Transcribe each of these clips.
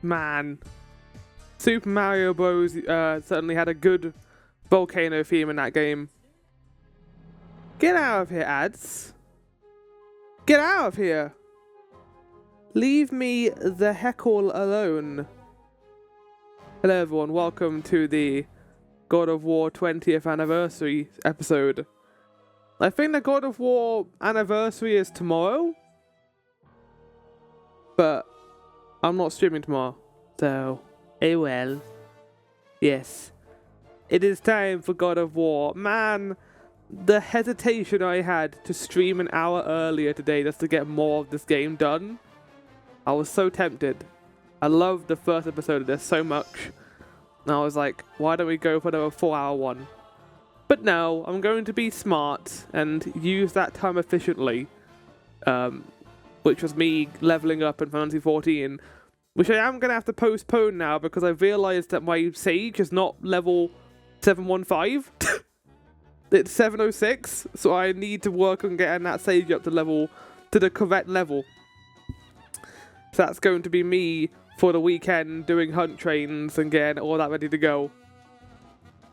Man. Super Mario Bros. Certainly had a good volcano theme in that game. Get out of here, ads. Get out of here. Leave me the heckle alone. Hello everyone, welcome to the God of War 20th anniversary episode. I think the God of War anniversary is tomorrow, but I'm not streaming tomorrow, so oh well. Yes, it is time for God of War. Man, the hesitation I had to stream an hour earlier today just to get more of this game done, I was so tempted. I loved the first episode of this so much, and I was like, why don't we go for another 4-hour one? But no, I'm going to be smart and use that time efficiently, which was me leveling up in Final Fantasy 14, which I am going to have to postpone now because I realised that my Sage is not level 715. It's 706, so I need to work on getting that Sage up to the correct level. So that's going to be me for the weekend doing hunt trains and getting all that ready to go.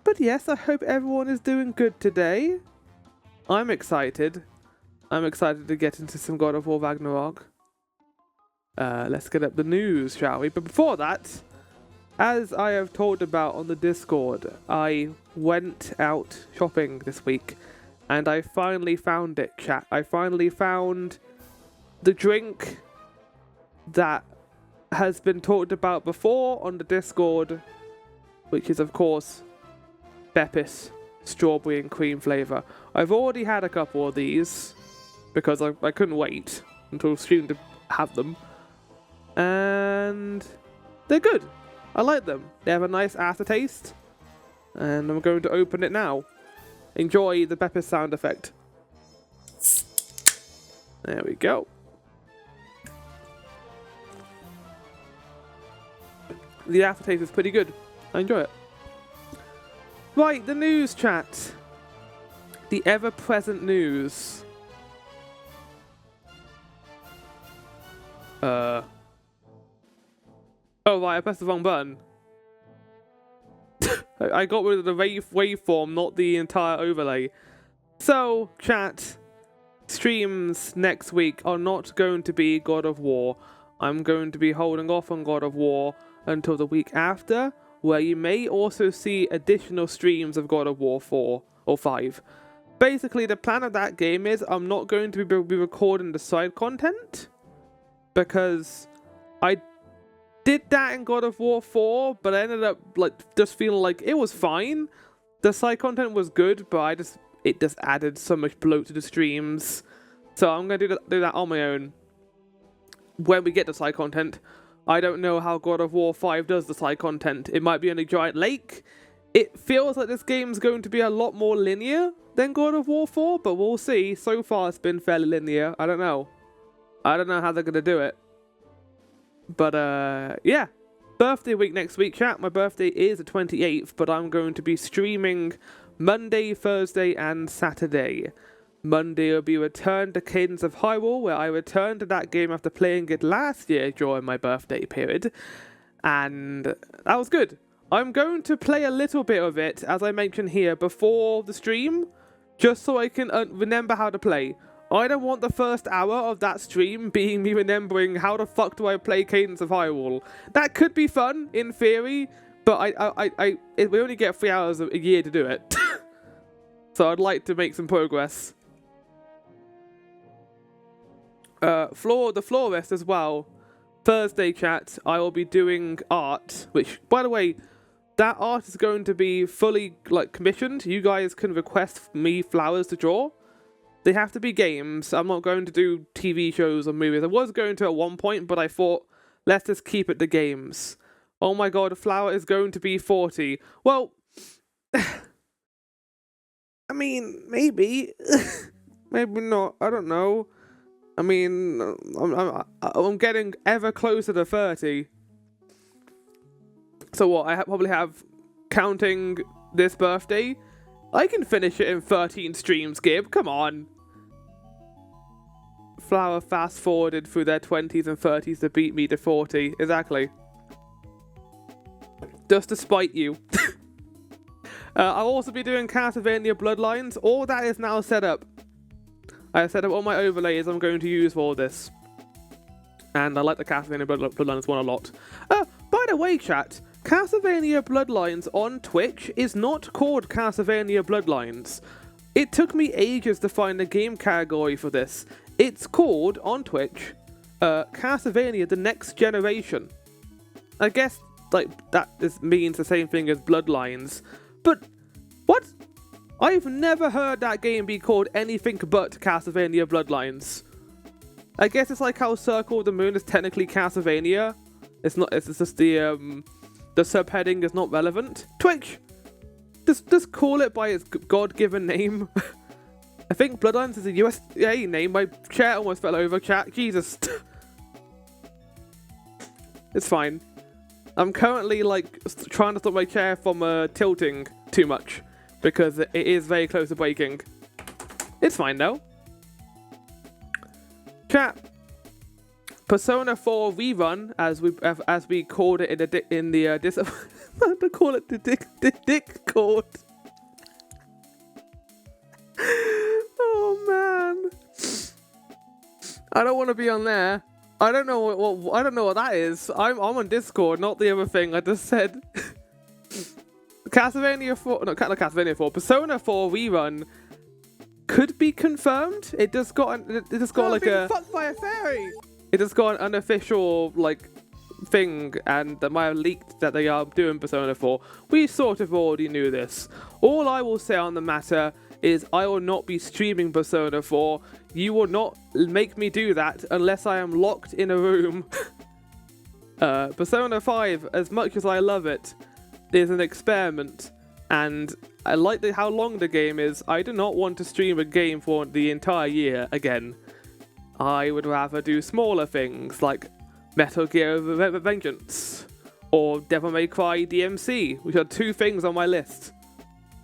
But yes, I hope everyone is doing good today. I'm excited. I'm excited to get into some God of War Ragnarok. Let's get up the news, shall we? But before that, as I have talked about on the Discord, I went out shopping this week and I finally found it, chat. I finally found the drink that has been talked about before on the Discord, which is of course Beppis strawberry and cream flavor. I've already had a couple of these because I couldn't wait until stream to have them, and they're good. I like them. They have a nice aftertaste, and I'm going to open it now. Enjoy the Beppis sound effect. There we go. The aftertaste is pretty good. I enjoy it. Right, the news, chat. The ever-present news. Oh right, I pressed the wrong button. I got rid of the waveform, not the entire overlay. So, chat, streams next week are not going to be God of War. I'm going to be holding off on God of War until the week after, where you may also see additional streams of God of War 4 or 5. Basically, the plan of that game is I'm not going to be recording the side content, because I did that in God of War 4, but I ended up just feeling like it was fine. The side content was good, but it just added so much bloat to the streams. So I'm going to do that on my own when we get the side content. I don't know how God of War 5 does the side content. It might be on a giant lake. It feels like this game's going to be a lot more linear than God of War 4, but we'll see. So far, it's been fairly linear. I don't know. I don't know how they're going to do it. But, yeah. Birthday week next week, chat. My birthday is the 28th, but I'm going to be streaming Monday, Thursday, and Saturday. Monday will be Return to Cadence of Hyrule, where I returned to that game after playing it last year during my birthday period. And that was good. I'm going to play a little bit of it, as I mentioned here, before the stream, just so I can remember how to play. I don't want the first hour of that stream being me remembering how the fuck do I play Cadence of Hyrule. That could be fun, in theory, but we only get 3 hours a year to do it. So I'd like to make some progress. The florist as well. Thursday, chat, I will be doing art, which, by the way, that art is going to be fully commissioned. You guys can request me flowers to draw. They have to be games. I'm not going to do TV shows or movies. I was going to at one point, but I thought, let's just keep it to games. Oh my god, a flower is going to be 40. Well, I mean, maybe. Maybe not. I don't know. I mean, I'm getting ever closer to 30. So what, I probably have, counting this birthday, I can finish it in 13 streams, Gib. Come on. Flower fast-forwarded through their 20s and 30s to beat me to 40. Exactly. just to spite you. I'll also be doing Castlevania Bloodlines. All that is now set up. I set up all my overlays I'm going to use for this. And I like the Castlevania Bloodlines one a lot. By the way, chat, Castlevania Bloodlines on Twitch is not called Castlevania Bloodlines. It took me ages to find a game category for this. It's called, on Twitch, Castlevania The Next Generation. I guess, like, that means the same thing as Bloodlines. But, what? I've never heard that game be called anything but Castlevania Bloodlines. I guess it's like how Circle of the Moon is technically Castlevania. It's not, it's just the subheading is not relevant. Twitch! Just call it by its God-given name. I think Bloodlines is a USA name. My chair almost fell over, chat. Jesus. It's fine. I'm currently, like, trying to stop my chair from tilting too much. Because it is very close to breaking. It's fine, though. Chat. Persona 4 rerun, as we called it in the I have to call it the Discord. Oh man, I don't want to be on there. I don't know what that is. I'm on Discord, not the other thing I just said. Castlevania 4, no, not Castlevania 4. Persona 4 rerun could be confirmed. It just got like a fucked by a fairy. It just got an unofficial, like, thing, and that might have leaked that they are doing Persona 4. We sort of already knew this. All I will say on the matter is I will not be streaming Persona 4. You will not make me do that unless I am locked in a room. Persona 5, as much as I love it, is an experiment, and I like how long the game is. I do not want to stream a game for the entire year again. I would rather do smaller things like Metal Gear Vengeance or Devil May Cry DMC, which are 2 things on my list.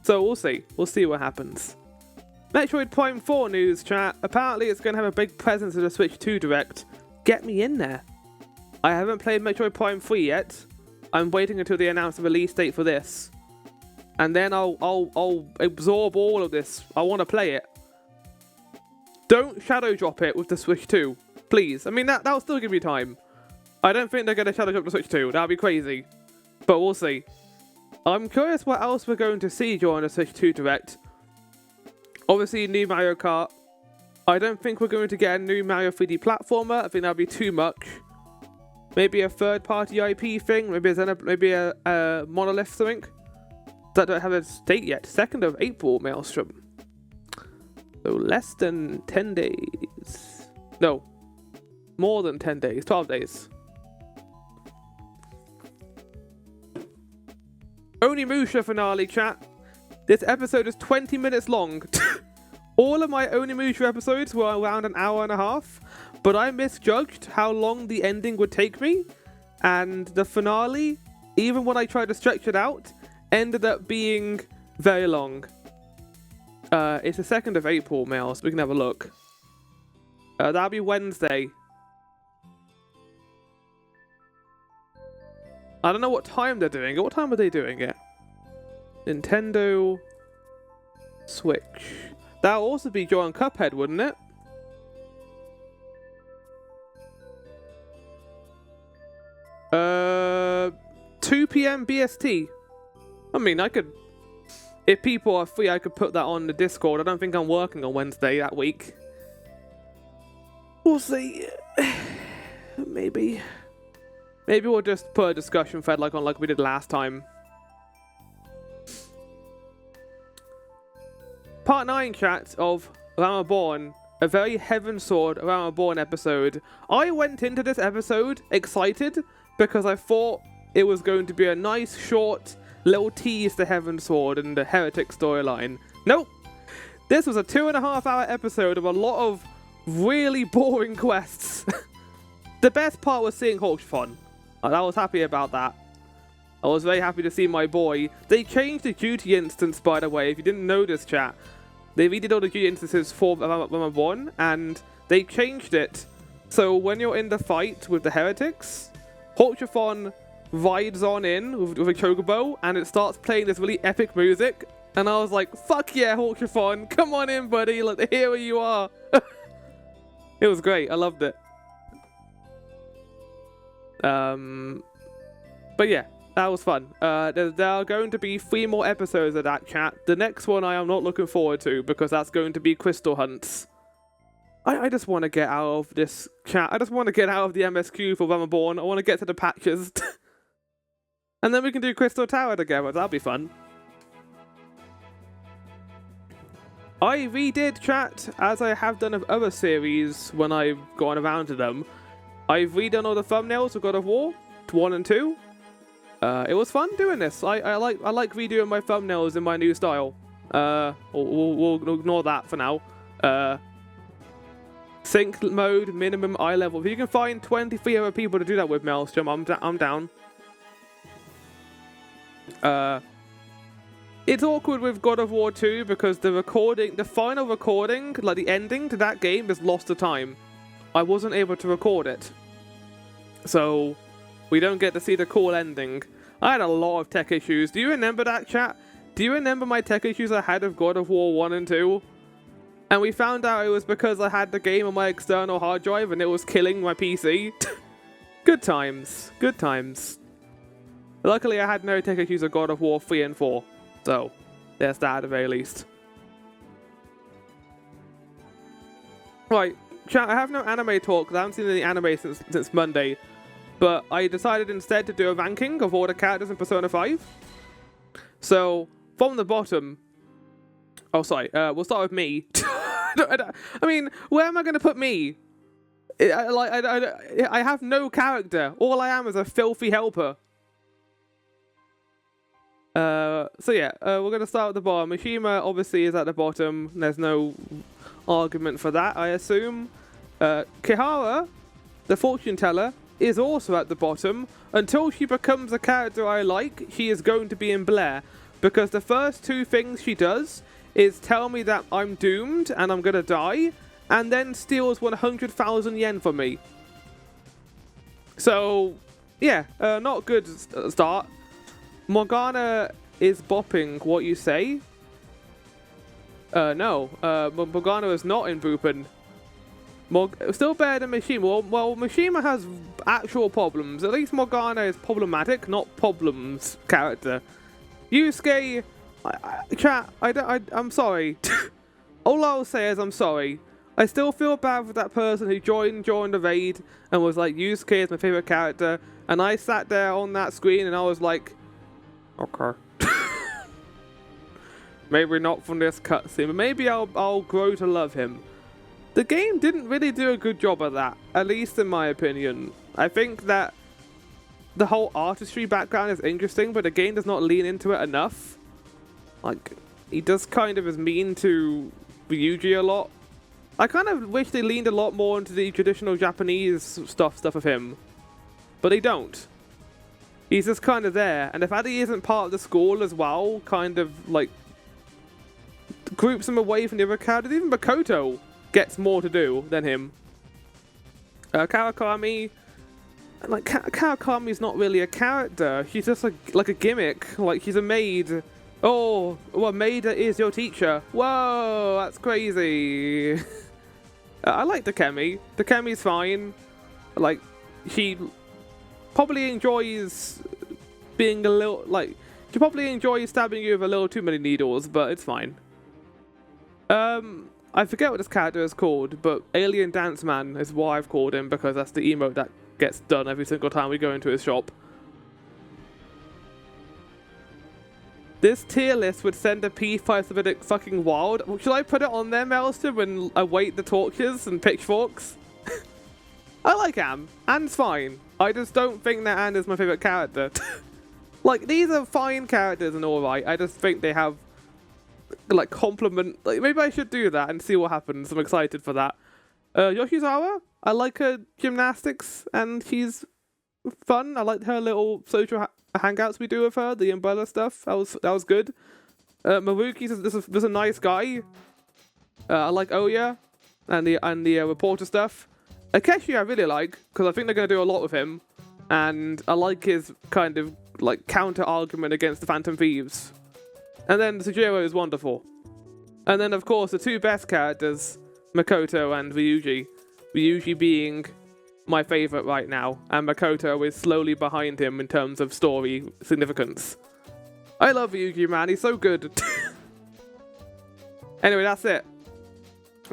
So we'll see. We'll see what happens. Metroid Prime 4 news, chat. Apparently it's going to have a big presence at the Switch 2 Direct. Get me in there. I haven't played Metroid Prime 3 yet. I'm waiting until they announce the release date for this. And then I'll absorb all of this. I want to play it. Don't shadow drop it with the Switch 2, please. I mean, that'll still give you time. I don't think they're going to shadow drop the Switch 2. That'd be crazy. But we'll see. I'm curious what else we're going to see during the Switch 2 Direct. Obviously, new Mario Kart. I don't think we're going to get a new Mario 3D platformer. I think that'd be too much. Maybe a third-party IP thing. Maybe a Monolith something. That don't have a date yet. 2nd of April, Maelstrom. So less than 10 days. No. More than 10 days. 12 days. Onimusha finale, chat. This episode is 20 minutes long. All of my Onimusha episodes were around an hour and a half. But I misjudged how long the ending would take me. And the finale, even when I tried to stretch it out, ended up being very long. It's the 2nd of April, Mel, so we can have a look. That'll be Wednesday. I don't know what time they're doing it. What time are they doing it? Nintendo Switch. That'll also be during Cuphead, wouldn't it? Uh, 2 p.m. BST. I mean, I could... If people are free, I could put that on the Discord. I don't think I'm working on Wednesday that week. We'll see. Maybe. Maybe we'll just put a discussion thread like we did last time. Part 9, chat, of Realm Reborn. A very Heaven Sword Realm Reborn episode. I went into this episode excited because I thought it was going to be a nice, short, little tease to Heaven Sword and the Heretic storyline. Nope. This was a 2.5-hour episode of a lot of really boring quests. The best part was seeing Hawkshfon. I was happy about that. I was very happy to see my boy. They changed the duty instance, by the way, if you didn't know this, chat. They redid all the duty instances for Realm 1, and they changed it. So when you're in the fight with the Heretics, Hawkshfon rides on in with a chocobo, and it starts playing this really epic music. And I was like, fuck yeah, Hawkshafon, come on in, buddy, like, the hero you are. It was great, I loved it. But yeah, that was fun. There are going to be 3 more episodes of that, chat. The next one I am not looking forward to, because that's going to be Crystal Hunts. I just want to get out of this chat. I just want to get out of the MSQ for Ramaborn. I want to get to the patches. And then we can do Crystal Tower together. That'll be fun. I redid chat, as I have done of other series when I've gone around to them. I've redone all the thumbnails of God of War 1 and 2. It was fun doing this. I like redoing my thumbnails in my new style. We'll ignore that for now. Sync mode, minimum eye level. If you can find 23 other people to do that with, Maelstrom, I'm down. It's awkward with God of War 2 because the final recording, like the ending to that game, is lost to time. I wasn't able to record it. So, we don't get to see the cool ending. I had a lot of tech issues. Do you remember that, chat? Do you remember my tech issues I had with God of War 1 and 2? And we found out it was because I had the game on my external hard drive and it was killing my PC. Good times. Good times. Luckily, I had no tech issues with God of War 3 and 4. So, there's that at the very least. Right, chat, I have no anime talk because I haven't seen any anime since Monday. But I decided instead to do a ranking of all the characters in Persona 5. So, from the bottom... Oh, sorry, we'll start with me. I mean, where am I going to put me? I have no character. All I am is a filthy helper. So yeah, we're going to start at the bottom. Mishima obviously is at the bottom. There's no argument for that, I assume. Kihara, the fortune teller, is also at the bottom. Until she becomes a character I like, she is going to be in Blair. Because the first 2 things she does is tell me that I'm doomed and I'm going to die, and then steals 100,000 yen from me. So, yeah, not good start. Morgana is bopping what you say. No, Morgana is not in Bupen. Still better than Mishima. Well, Mishima has actual problems. At least Morgana is problematic, not problems character. Yusuke, chat, I'm sorry. All I'll say is I'm sorry. I still feel bad for that person who joined the raid and was like, Yusuke is my favorite character. And I sat there on that screen and I was like, okay. Maybe not from this cutscene, but maybe I'll grow to love him. The game didn't really do a good job of that, at least in my opinion. I think that the whole artistry background is interesting, but the game does not lean into it enough. Like, he does kind of is mean to Ryuji a lot. I kind of wish they leaned a lot more into the traditional Japanese stuff of him. But they don't. He's just kind of there. And the fact that he isn't part of the school as well, kind of, like, groups him away from the other characters. Even Makoto gets more to do than him. Kawakami... Like, Kawakami's not really a character. She's just like a gimmick. Like, she's a maid. Oh, well, Maida is your teacher. Whoa, that's crazy. I like Takemi. Takemi's fine. Like, she probably enjoys being a little, like, she probably enjoys stabbing you with a little too many needles, but it's fine. I forget what this character is called, but Alien Dance Man is what I've called him because that's the emote that gets done every single time we go into his shop. This tier list would send a P5 to bit fucking wild. Should I put it on there, Maelstrom, and await the torches and pitchforks? I like Am. Anne's fine. I just don't think that Anne is my favourite character. Like, these are fine characters and alright. I just think they have, like, complement. Like, maybe I should do that and see what happens. I'm excited for that. Yoshizawa? I like her gymnastics and she's fun. I like her little social hangouts we do with her, the umbrella stuff. That was good. Maruki's just a nice guy. I like Oya and the reporter stuff. Akeshi I really like because I think they're gonna do a lot with him, and I like his kind of like counter argument against the Phantom Thieves. And then Sujiro is wonderful. And then of course the two best characters, Makoto and Ryuji. Ryuji being my favorite right now, and Makoto is slowly behind him in terms of story significance. I love Ryuji, man, he's so good. Anyway, that's it.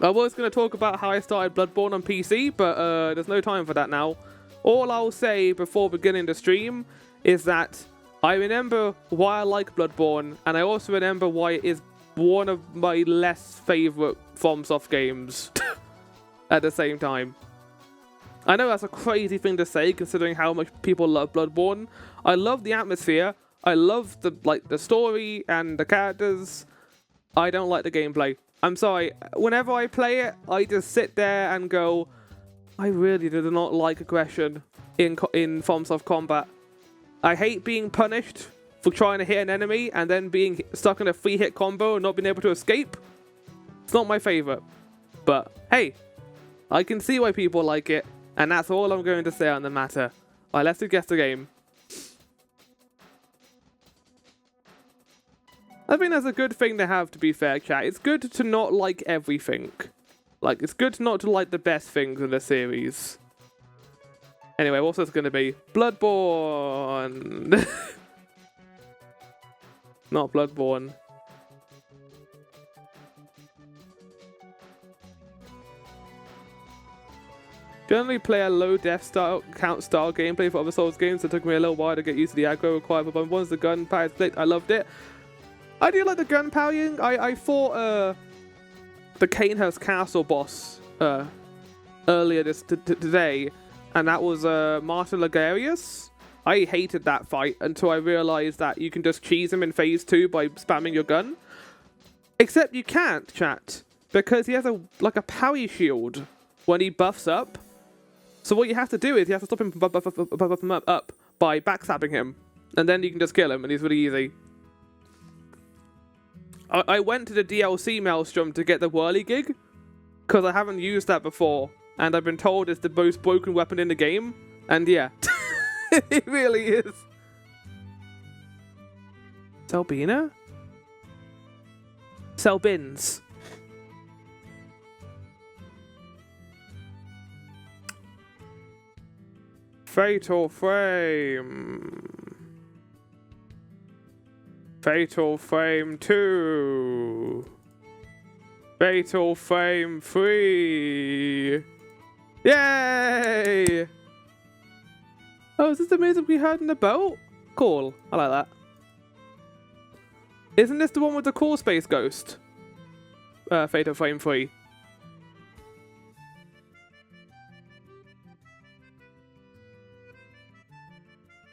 I was going to talk about how I started Bloodborne on PC, but there's no time for that now. All I'll say before beginning the stream is that I remember why I like Bloodborne, and I also remember why it is one of my less favourite FromSoft games at the same time. I know that's a crazy thing to say considering how much people love Bloodborne. I love the atmosphere, I love the story and the characters. I don't like the gameplay. I'm sorry, whenever I play it, I just sit there and go, I really do not like aggression in FromSoft combat. I hate being punished for trying to hit an enemy and then being stuck in a 3-hit combo and not being able to escape. It's not my favourite. But hey, I can see why people like it, and that's all I'm going to say on the matter. Alright, let's guess the game. I think that's a good thing to have, to be fair, chat. It's good to not like everything. Like, it's good not to like the best things in the series. Anyway, what's this going to be? Bloodborne! Not Bloodborne. Generally play a low death count style gameplay for other Souls games. It took me a little while to get used to the aggro required, but once the gunpowder clicked, I loved it. I do like the gun powering. I fought the Canehurst Castle boss earlier today, and that was Martin Ligarius. I hated that fight until I realized that you can just cheese him in phase 2 by spamming your gun. Except you can't, chat, because he has a parry shield when he buffs up. So what you have to do is you have to stop him from buffing him up by backstabbing him, and then you can just kill him, and he's really easy. I went to the DLC Maelstrom to get the Whirly Gig, because I haven't used that before, and I've been told it's the most broken weapon in the game, and yeah, it really is. Selbina? Selbins. Fatal Frame. Fatal Frame 2. Fatal Frame 3. Yay! Oh, is this the music we heard in the boat? Cool. I like that. Isn't this the one with the Core Space Ghost? Fatal Frame 3.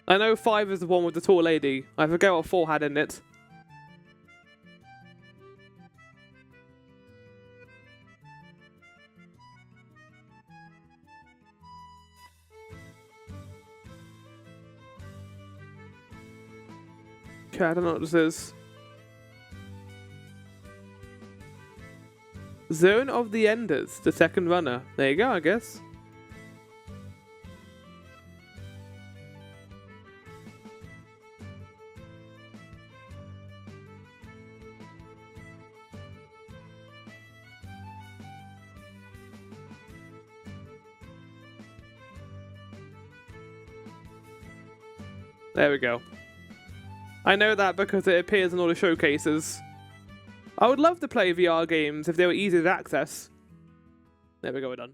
I know 5 is the one with the tall lady. I forget what 4 had in it. Okay, I don't know what this is. Zone of the Enders, the second runner. There you go, I guess. There we go. I know that because it appears in all the showcases. I would love to play VR games if they were easy to access. There we go, we're done.